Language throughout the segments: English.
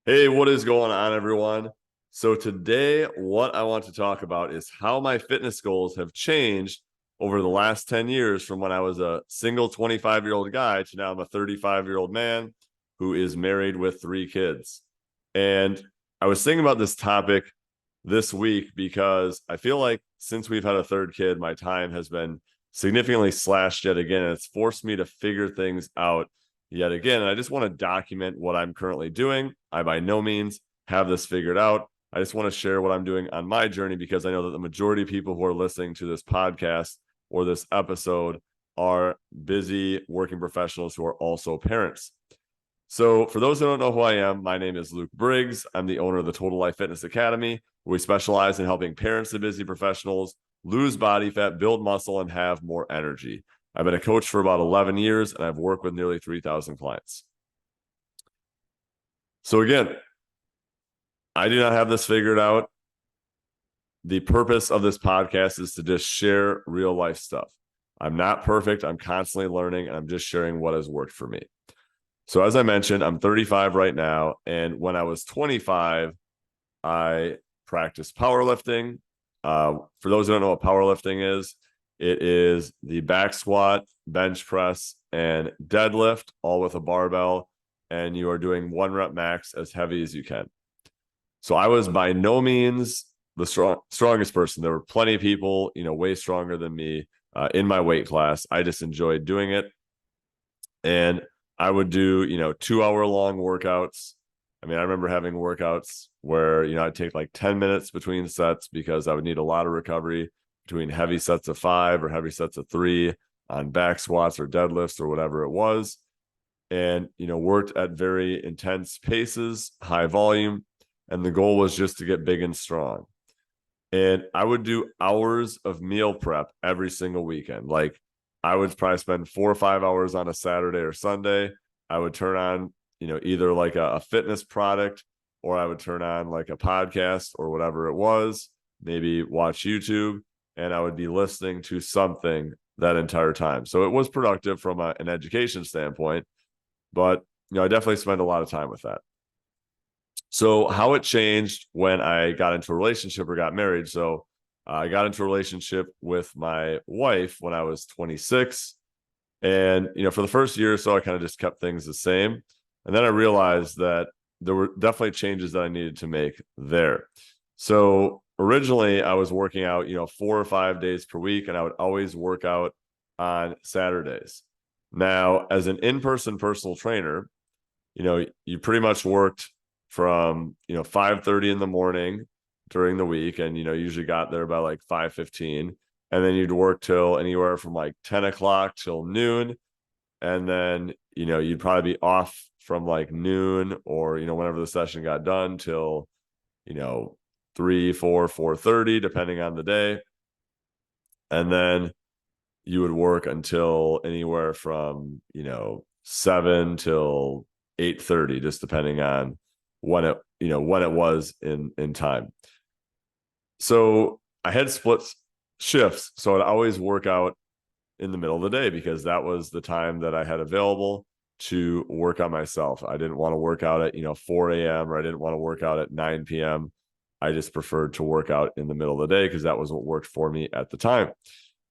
Hey, what is going on, everyone? So today, what I want to talk about is how my fitness goals have changed over the last 10 years from when I was a single 25-year-old guy to now I'm a 35-year-old man who is married with 3 kids. And I was thinking about this topic this week because I feel like since we've had a third kid, my time has been significantly slashed yet again. And it's forced me to figure things out yet again. And I just want to document what I'm currently doing. I by no means have this figured out. I just want to share what I'm doing on my journey because I know that the majority of people who are listening to this podcast or this episode are busy working professionals who are also parents. So, for those who don't know who I am, my name is Luke Briggs. I'm the owner of the Total Life Fitness Academy, where we specialize in helping parents and busy professionals lose body fat, build muscle, and have more energy. I've been a coach for about 11 years, and I've worked with nearly 3,000 clients. So, again, I do not have this figured out. The purpose of this podcast is to just share real life stuff. I'm not perfect. I'm constantly learning, and I'm just sharing what has worked for me. So as I mentioned, I'm 35 right now. And when I was 25, I practiced powerlifting. For those who don't know what powerlifting is, it is the back squat, bench press, and deadlift, all with a barbell. And you are doing 1 rep max as heavy as you can. So I was by no means the strongest person. There were plenty of people, way stronger than me in my weight class. I just enjoyed doing it. And I would do, 2 hour long workouts. I mean, I remember having workouts where, I'd take like 10 minutes between sets because I would need a lot of recovery between heavy sets of 5 or heavy sets of 3 on back squats or deadlifts or whatever it was. And, worked at very intense paces, high volume. And the goal was just to get big and strong. And I would do hours of meal prep every single weekend. Like I would probably spend 4 or 5 hours on a Saturday or Sunday. I would turn on, either like a fitness product or I would turn on like a podcast or whatever it was, maybe watch YouTube, and I would be listening to something that entire time. So it was productive from an education standpoint, but I definitely spent a lot of time with that. So how it changed when I got into a relationship or got married. So I got into a relationship with my wife when I was 26. And, for the first year or so, I kind of just kept things the same. And then I realized that there were definitely changes that I needed to make there. So originally I was working out, 4 or 5 days per week, and I would always work out on Saturdays. Now, as an in-person personal trainer, you pretty much worked from 5:30 in the morning during the week, and usually got there by like 5:15, and then you'd work till anywhere from like 10 o'clock till noon, and then you'd probably be off from like noon or whenever the session got done till you know 3, 4, 4:30 depending on the day, and then you would work until anywhere from 7 till 8:30, just depending on when it was in time. So I had split shifts, so I'd always work out in the middle of the day because that was the time that I had available to work on myself. I didn't want to work out at 4 a.m. or I didn't want to work out at 9 p.m. I just preferred to work out in the middle of the day because that was what worked for me at the time.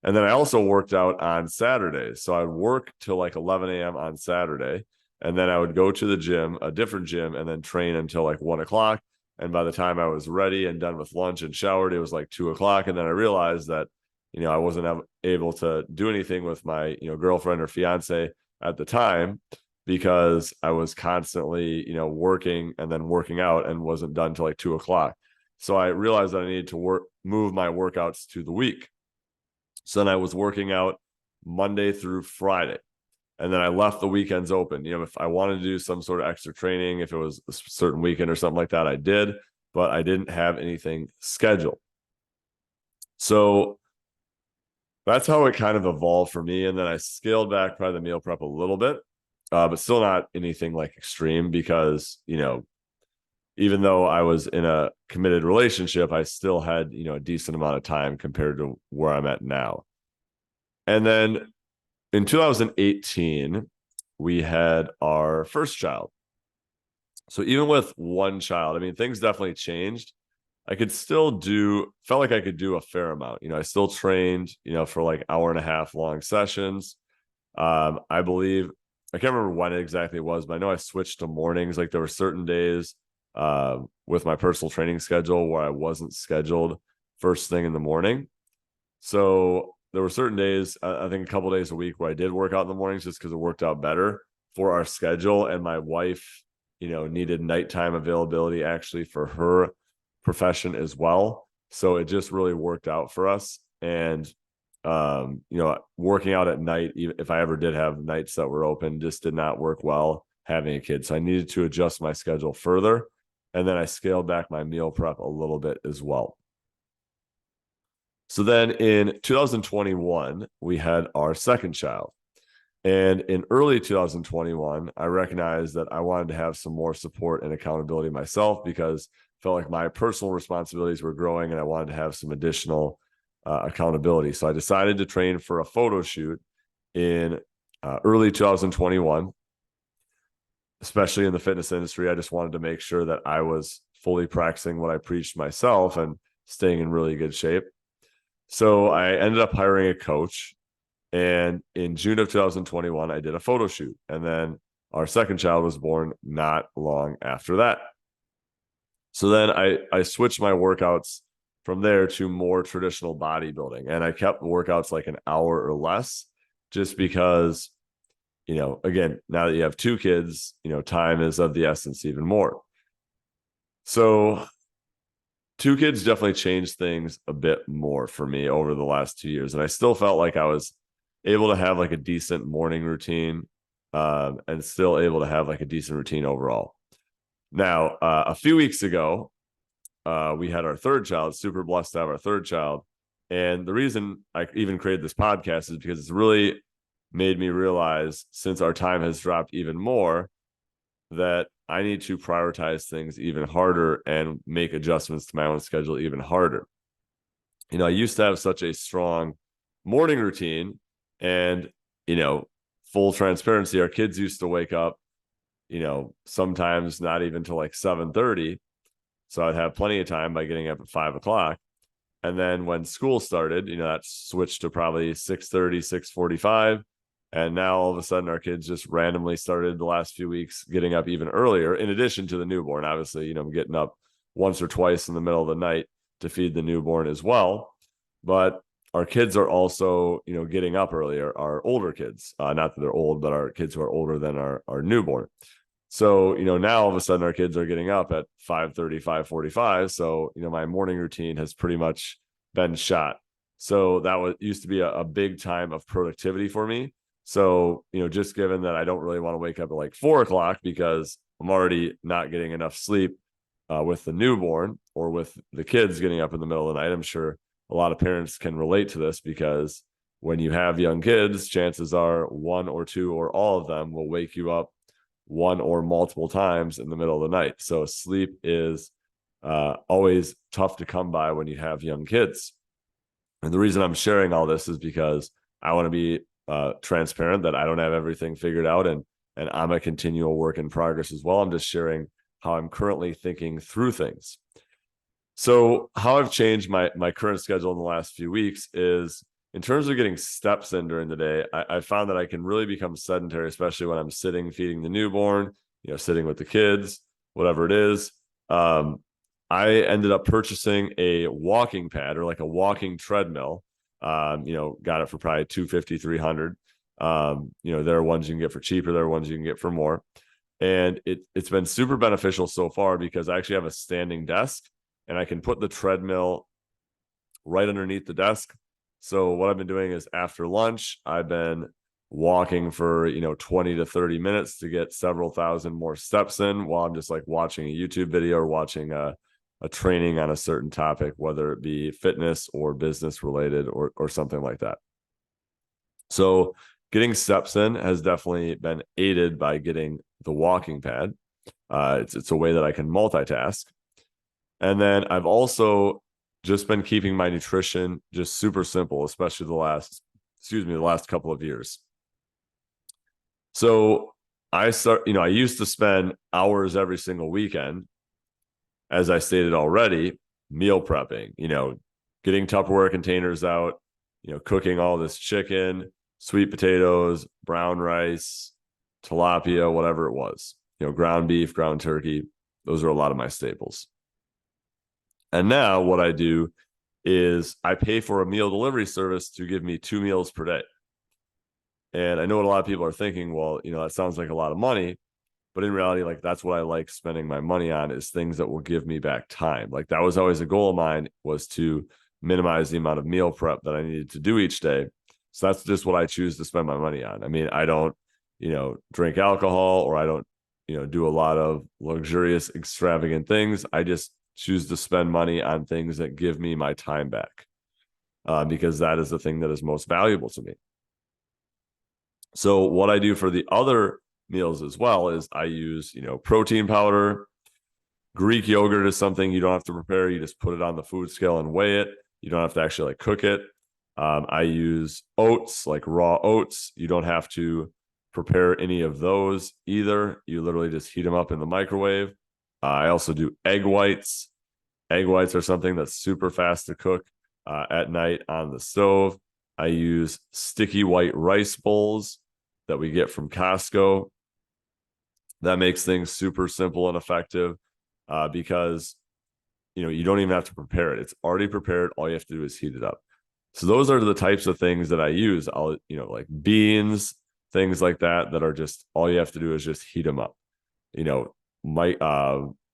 And then I also worked out on Saturdays. So I'd work till like 11 a.m. on Saturday. And then I would go to the gym, a different gym, and then train until like 1 o'clock. And by the time I was ready and done with lunch and showered, it was like 2 o'clock. And then I realized that, I wasn't able to do anything with my, girlfriend or fiance at the time because I was constantly, working and then working out and wasn't done till like 2 o'clock. So I realized that I needed to move my workouts to the week. So then I was working out Monday through Friday. And then I left the weekends open. If I wanted to do some sort of extra training, if it was a certain weekend or something like that, I did, but I didn't have anything scheduled. So that's how it kind of evolved for me. And then I scaled back probably the meal prep a little bit, but still not anything like extreme because, even though I was in a committed relationship, I still had, a decent amount of time compared to where I'm at now. And then in 2018, we had our first child. So even with one child, I mean, things definitely changed. Felt like I could do a fair amount. I still trained, for like hour and a half long sessions. I believe, I can't remember when exactly it was, but I know I switched to mornings. Like there were certain days with my personal training schedule where I wasn't scheduled first thing in the morning. So there were certain days, I think a couple days a week, where I did work out in the mornings just because it worked out better for our schedule. And my wife, needed nighttime availability actually for her profession as well. So it just really worked out for us. And working out at night, even if I ever did have nights that were open, just did not work well having a kid. So I needed to adjust my schedule further. And then I scaled back my meal prep a little bit as well. So then in 2021, we had our second child. And in early 2021, I recognized that I wanted to have some more support and accountability myself because I felt like my personal responsibilities were growing and I wanted to have some additional accountability. So I decided to train for a photo shoot in early 2021, especially in the fitness industry. I just wanted to make sure that I was fully practicing what I preached myself and staying in really good shape. So I ended up hiring a coach. And in June of 2021, I did a photo shoot. And then our second child was born not long after that. So then I switched my workouts from there to more traditional bodybuilding. And I kept workouts like an hour or less just because, again, now that you have two kids, time is of the essence even more. So two kids definitely changed things a bit more for me over the last 2 years. And I still felt like I was able to have like a decent morning routine and still able to have like a decent routine overall. Now, a few weeks ago, we had our third child, super blessed to have our third child. And the reason I even created this podcast is because it's really made me realize, since our time has dropped even more, that I need to prioritize things even harder and make adjustments to my own schedule even harder. I used to have such a strong morning routine, and, full transparency, our kids used to wake up, sometimes not even till like 7:30. So I'd have plenty of time by getting up at 5 o'clock. And then when school started, that switched to probably 6:30, 6:45. And now all of a sudden our kids just randomly started the last few weeks getting up even earlier, in addition to the newborn. Obviously, getting up once or twice in the middle of the night to feed the newborn as well. But our kids are also, getting up earlier, our older kids, not that they're old, but our kids who are older than our newborn. So, now all of a sudden our kids are getting up at 5:30, 5:45. So, my morning routine has pretty much been shot. So that used to be a big time of productivity for me. So, just given that I don't really want to wake up at like 4 o'clock because I'm already not getting enough sleep with the newborn or with the kids getting up in the middle of the night. I'm sure a lot of parents can relate to this because when you have young kids, chances are one or two or all of them will wake you up one or multiple times in the middle of the night. So sleep is always tough to come by when you have young kids. And the reason I'm sharing all this is because I want to be transparent that I don't have everything figured out, and I'm a continual work in progress as well. I'm just sharing how I'm currently thinking through things. So how I've changed my current schedule in the last few weeks is, in terms of getting steps in during the day, I found that I can really become sedentary, especially when I'm sitting, feeding the newborn, sitting with the kids, whatever it is. I ended up purchasing a walking pad, or like a walking treadmill. Got it for probably $250, $300. There are ones you can get for cheaper. There are ones you can get for more. And it's been super beneficial so far because I actually have a standing desk and I can put the treadmill right underneath the desk. So what I've been doing is, after lunch, I've been walking for, 20 to 30 minutes to get several thousand more steps in while I'm just like watching a YouTube video or watching a training on a certain topic, whether it be fitness or business related or something like that. So getting steps in has definitely been aided by getting the walking pad. It's a way that I can multitask. And then I've also just been keeping my nutrition just super simple, especially the last couple of years. So I used to spend hours every single weekend, as I stated already, meal prepping, getting Tupperware containers out, cooking all this chicken, sweet potatoes, brown rice, tilapia, whatever it was, ground beef, ground turkey. Those are a lot of my staples. And now what I do is I pay for a meal delivery service to give me 2 meals per day. And I know what a lot of people are thinking, well, that sounds like a lot of money. But in reality, like that's what I like spending my money on, is things that will give me back time. Like that was always a goal of mine, was to minimize the amount of meal prep that I needed to do each day. So that's just what I choose to spend my money on. I mean, I don't, drink alcohol, or I don't, do a lot of luxurious, extravagant things. I just choose to spend money on things that give me my time back, because that is the thing that is most valuable to me. So what I do for the other meals as well is I use, protein powder. Greek yogurt is something you don't have to prepare. You just put it on the food scale and weigh it. You don't have to actually like cook it. I use oats, like raw oats. You don't have to prepare any of those either. You literally just heat them up in the microwave. I also do egg whites. Egg whites are something that's super fast to cook at night on the stove. I use sticky white rice bowls that we get from Costco. That makes things super simple and effective, because you don't even have to prepare it. It's already prepared. All you have to do is heat it up. So those are the types of things that I use. I'll, like beans, things like that are just, all you have to do is just heat them up.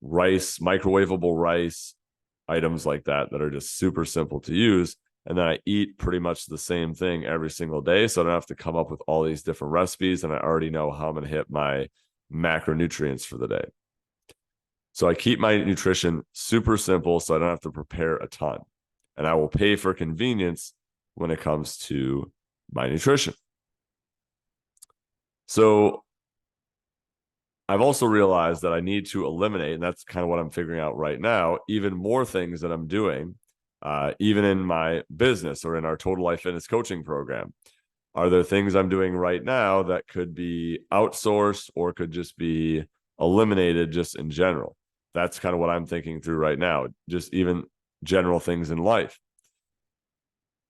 Rice, microwavable rice, items like that are just super simple to use. And then I eat pretty much the same thing every single day. So I don't have to come up with all these different recipes. And I already know how I'm going to hit my macronutrients for the day. So I keep my nutrition super simple, so I don't have to prepare a ton. And I will pay for convenience when it comes to my nutrition. So I've also realized that I need to eliminate, and that's kind of what I'm figuring out right now, even more things that I'm doing, even in my business or in our Total Life Fitness coaching program. Are there things I'm doing right now that could be outsourced or could just be eliminated just in general? That's kind of what I'm thinking through right now, just even general things in life.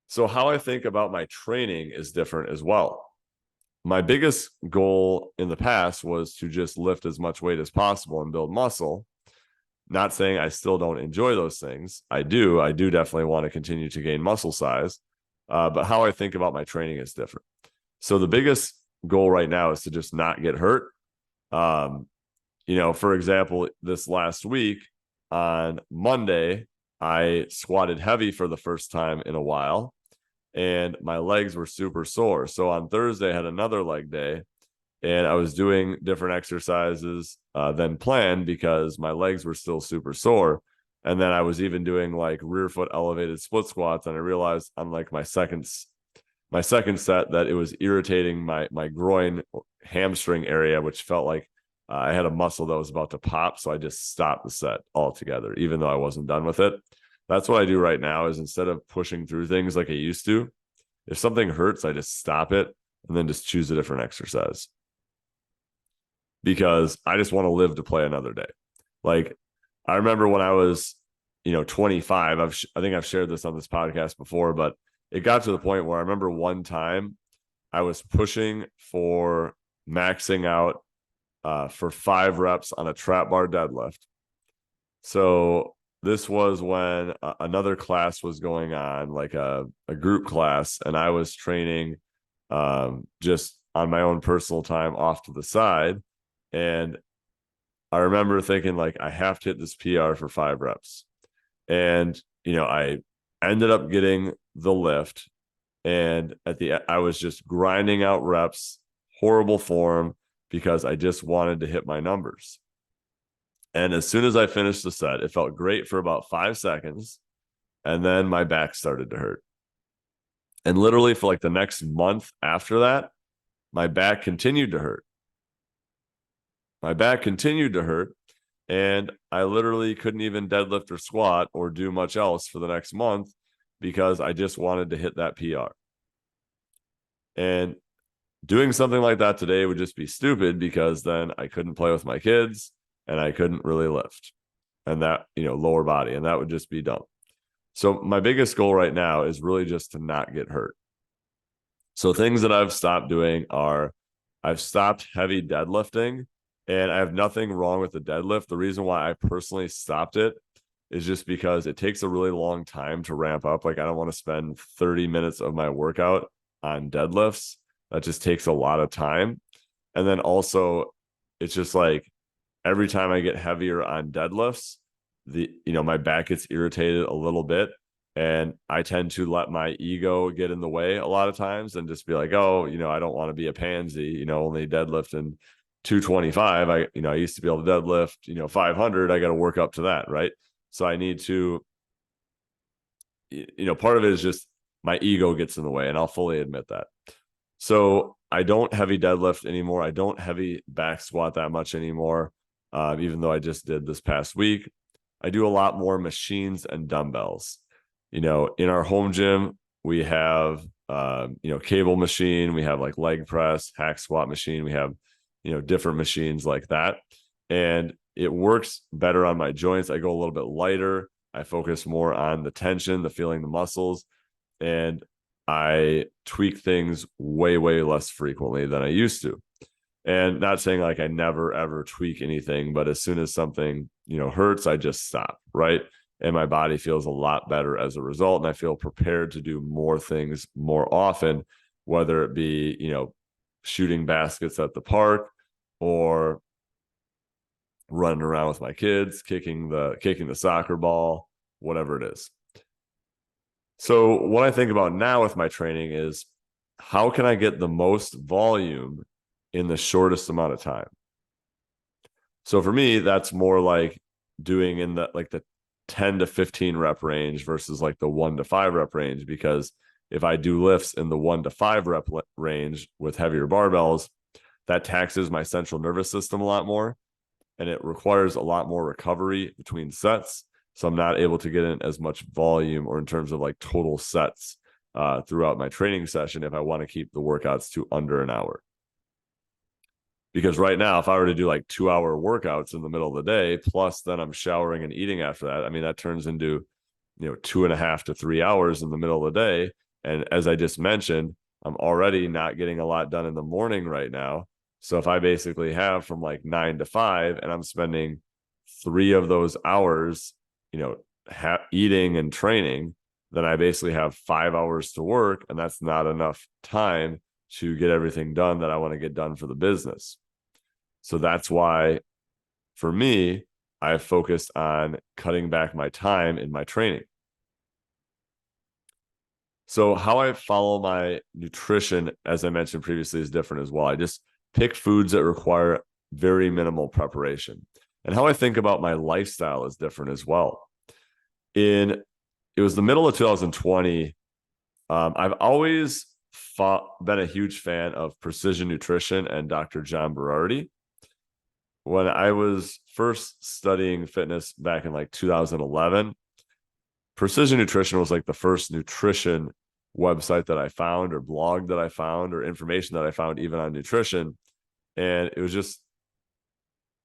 So how I think about my training is different as well. My biggest goal in the past was to just lift as much weight as possible and build muscle. Not saying I still don't enjoy those things. I do definitely want to continue to gain muscle size. But how I think about my training is different. So the biggest goal right now is to just not get hurt. For example, this last week on Monday, I squatted heavy for the first time in a while, and my legs were super sore. So on Thursday, I had another leg day, and I was doing different exercises than planned because my legs were still super sore. And then I was even doing like rear foot elevated split squats, and I realized on like my second set that it was irritating my groin hamstring area, which felt like I had a muscle that was about to pop. So I just stopped the set altogether, even though I wasn't done with it. That's what I do right now, is instead of pushing through things like I used to, if something hurts, I just stop it and then just choose a different exercise, because I just want to live to play another day. Like I remember when I was, 25, I think I've shared this on this podcast before, but it got to the point where I remember one time I was pushing for maxing out for 5 reps on a trap bar deadlift. So this was when another class was going on, like a group class, and I was training just on my own personal time off to the side. And I remember thinking, like, I have to hit this PR for 5 reps. And, I ended up getting the lift. And I was just grinding out reps, horrible form, because I just wanted to hit my numbers. And as soon as I finished the set, it felt great for about 5 seconds. And then my back started to hurt. And literally for like the next month after that, my back continued to hurt. And I literally couldn't even deadlift or squat or do much else for the next month because I just wanted to hit that PR. And doing something like that today would just be stupid because then I couldn't play with my kids and I couldn't really lift and that, lower body, and that would just be dumb. So my biggest goal right now is really just to not get hurt. So things that I've stopped doing are I've stopped heavy deadlifting, and I have nothing wrong with the deadlift. The reason why I personally stopped it is just because it takes a really long time to ramp up. Like I don't want to spend 30 minutes of my workout on deadlifts. That just takes a lot of time. And then also it's just like every time I get heavier on deadlifts, my back gets irritated a little bit. And I tend to let my ego get in the way a lot of times and just be like, oh, I don't want to be a pansy, only deadlifting 225. I used to be able to deadlift, 500. I got to work up to that. Right. So I need to, part of it is just my ego gets in the way, and I'll fully admit that. So I don't heavy deadlift anymore. I don't heavy back squat that much anymore, even though I just did this past week. I do a lot more machines and dumbbells. In our home gym, we have, cable machine. We have like leg press, hack squat machine. We have, different machines like that. And it works better on my joints. I go a little bit lighter. I focus more on the tension, the feeling the muscles, and I tweak things way, way less frequently than I used to. And not saying like I never ever tweak anything, but as soon as something, hurts, I just stop, right? And my body feels a lot better as a result. And I feel prepared to do more things more often, whether it be, shooting baskets at the park or running around with my kids, kicking the soccer ball, whatever it is. So what I think about now with my training is how can I get the most volume in the shortest amount of time? So for me, that's more like doing in the 10 to 15 rep range versus like the 1 to 5 rep range, because if I do lifts in the 1 to 5 rep range with heavier barbells, that taxes my central nervous system a lot more, and it requires a lot more recovery between sets. So I'm not able to get in as much volume or in terms of like total sets throughout my training session if I want to keep the workouts to under an hour. Because right now, if I were to do like 2-hour workouts in the middle of the day, plus then I'm showering and eating after that, I mean, that turns into, 2.5 to 3 hours in the middle of the day. And as I just mentioned, I'm already not getting a lot done in the morning right now. So if I basically have from like 9 to 5 and I'm spending 3 of those hours, eating and training, then I basically have 5 hours to work. And that's not enough time to get everything done that I want to get done for the business. So that's why, for me, I've focused on cutting back my time in my training. So how I follow my nutrition, as I mentioned previously, is different as well. I just pick foods that require very minimal preparation. And how I think about my lifestyle is different as well. It was the middle of 2020. I've always been a huge fan of Precision Nutrition and Dr. John Berardi. When I was first studying fitness back in like 2011, Precision Nutrition was like the first nutrition website that I found, or blog that I found, or information that I found even on nutrition. And it was just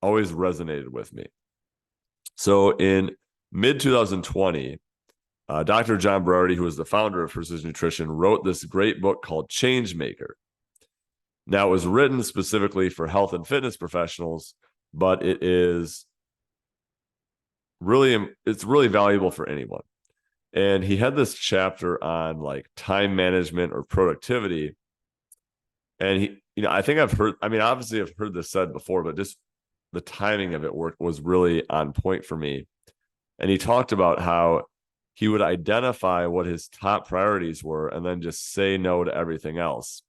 always resonated with me. So in mid 2020, Dr. John Berardi, who was the founder of Precision Nutrition, wrote this great book called Change Maker. Now, it was written specifically for health and fitness professionals, but it's really valuable for anyone. And he had this chapter on like time management or productivity. And I think obviously I've heard this said before, but just the timing of it was really on point for me. And he talked about how he would identify what his top priorities were and then just say no to everything else.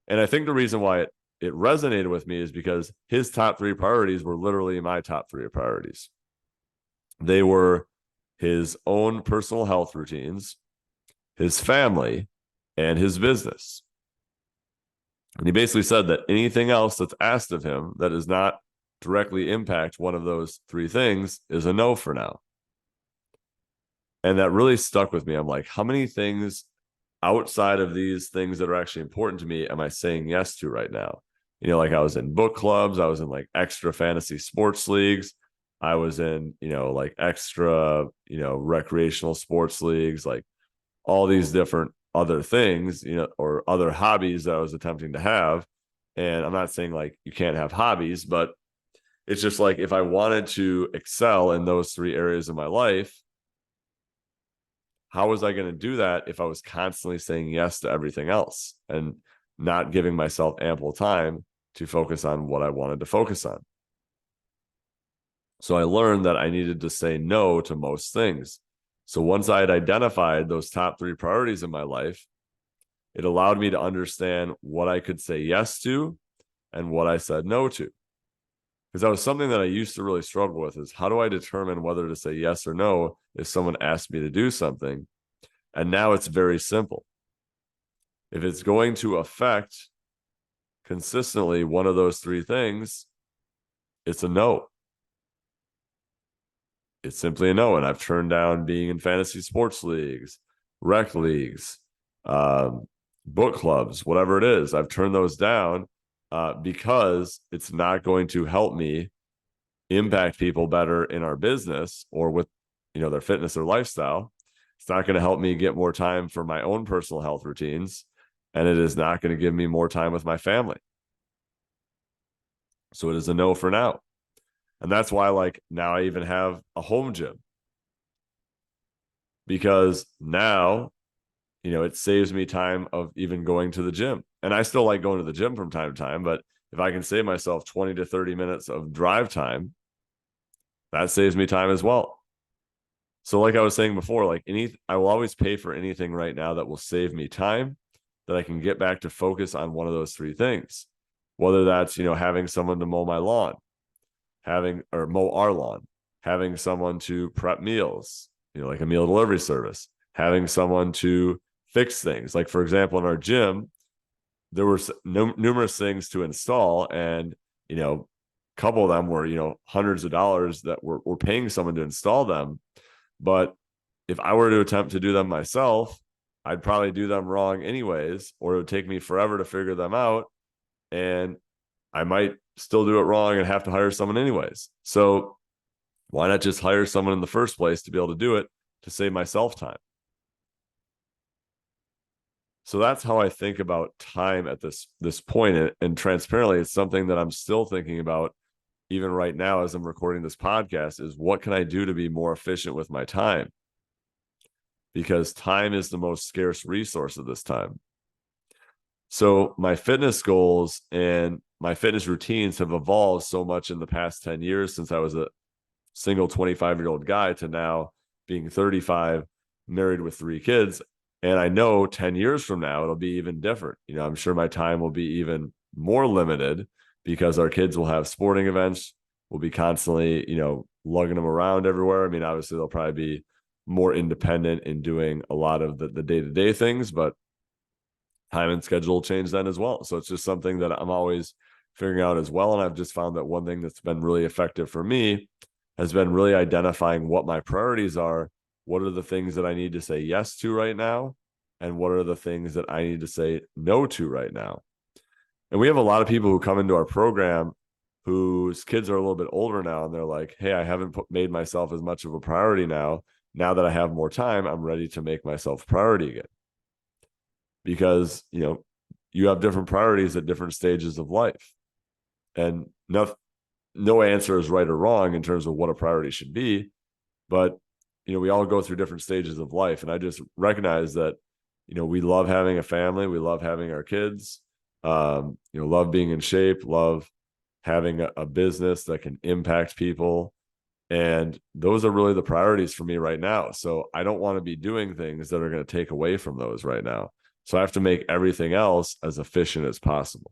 And I think the reason why it resonated with me is because his top 3 priorities were literally my top 3 priorities. They were his own personal health routines, his family, and his business. And he basically said that anything else that's asked of him that does not directly impact one of those 3 things is a no for now. And that really stuck with me. I'm like, how many things outside of these things that are actually important to me am I saying yes to right now? Like I was in book clubs, I was in like extra fantasy sports leagues, I was in, like extra, recreational sports leagues, like all these different other things, or other hobbies that I was attempting to have. And I'm not saying like you can't have hobbies, but it's just like if I wanted to excel in those three areas of my life, how was I going to do that if I was constantly saying yes to everything else and not giving myself ample time to focus on what I wanted to focus on? So I learned that I needed to say no to most things. So once I had identified those top three priorities in my life, it allowed me to understand what I could say yes to and what I said no to. Because that was something that I used to really struggle with, is how do I determine whether to say yes or no if someone asked me to do something? And now it's very simple. If it's going to affect consistently one of those three things, it's a no. It's simply a no. And I've turned down being in fantasy sports leagues, rec leagues, book clubs, whatever it is. I've turned those down because it's not going to help me impact people better in our business or with, their fitness or lifestyle. It's not going to help me get more time for my own personal health routines. And it is not going to give me more time with my family. So it is a no for now. And that's why, like, now I even have a home gym, because now, it saves me time of even going to the gym. And I still like going to the gym from time to time, but if I can save myself 20 to 30 minutes of drive time, that saves me time as well. So like I was saying before, like I will always pay for anything right now that will save me time, that I can get back to focus on one of those three things. Whether that's, having someone to mow my lawn, or mow our lawn, having someone to prep meals, like a meal delivery service, having someone to fix things. Like, for example, in our gym, there were numerous things to install, and, a couple of them were, hundreds of dollars that we're paying someone to install them. But if I were to attempt to do them myself, I'd probably do them wrong anyways, or it would take me forever to figure them out. And I might still do it wrong and have to hire someone anyways. So why not just hire someone in the first place to be able to do it, to save myself time? So that's how I think about time at this point. And transparently, it's something that I'm still thinking about even right now as I'm recording this podcast, is what can I do to be more efficient with my time? Because time is the most scarce resource at this time. So my fitness goals and my fitness routines have evolved so much in the past 10 years, since I was a single 25-year-old guy to now being 35, married with 3 kids. And I know 10 years from now, it'll be even different. I'm sure my time will be even more limited, because our kids will have sporting events. We'll be constantly, lugging them around everywhere. I mean, obviously they'll probably be more independent in doing a lot of the day-to-day things, but time and schedule will change then as well. So it's just something that I'm always figuring out as well. And I've just found that one thing that's been really effective for me has been really identifying what my priorities are. What are the things that I need to say yes to right now? And what are the things that I need to say no to right now? And we have a lot of people who come into our program whose kids are a little bit older now, and they're like, hey, I haven't made myself as much of a priority now. Now that I have more time, I'm ready to make myself a priority again. Because, you have different priorities at different stages of life. And no answer is right or wrong in terms of what a priority should be. But, we all go through different stages of life. And I just recognize that, we love having a family. We love having our kids, love being in shape, love having a business that can impact people. And those are really the priorities for me right now. So I don't want to be doing things that are going to take away from those right now. So I have to make everything else as efficient as possible.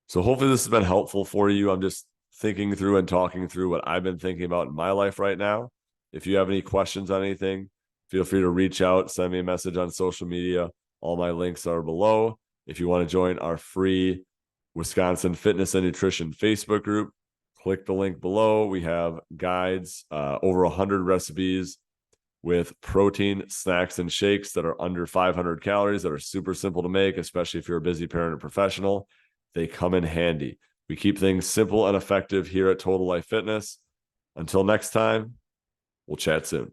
So hopefully this has been helpful for you. I'm just thinking through and talking through what I've been thinking about in my life right now. If you have any questions on anything, feel free to reach out, send me a message on social media. All my links are below. If you want to join our free Wisconsin Fitness and Nutrition Facebook group, click the link below. We have guides, over 100 recipes with protein snacks and shakes that are under 500 calories that are super simple to make, especially if you're a busy parent or professional. They come in handy. We keep things simple and effective here at Total Life Fitness. Until next time, we'll chat soon.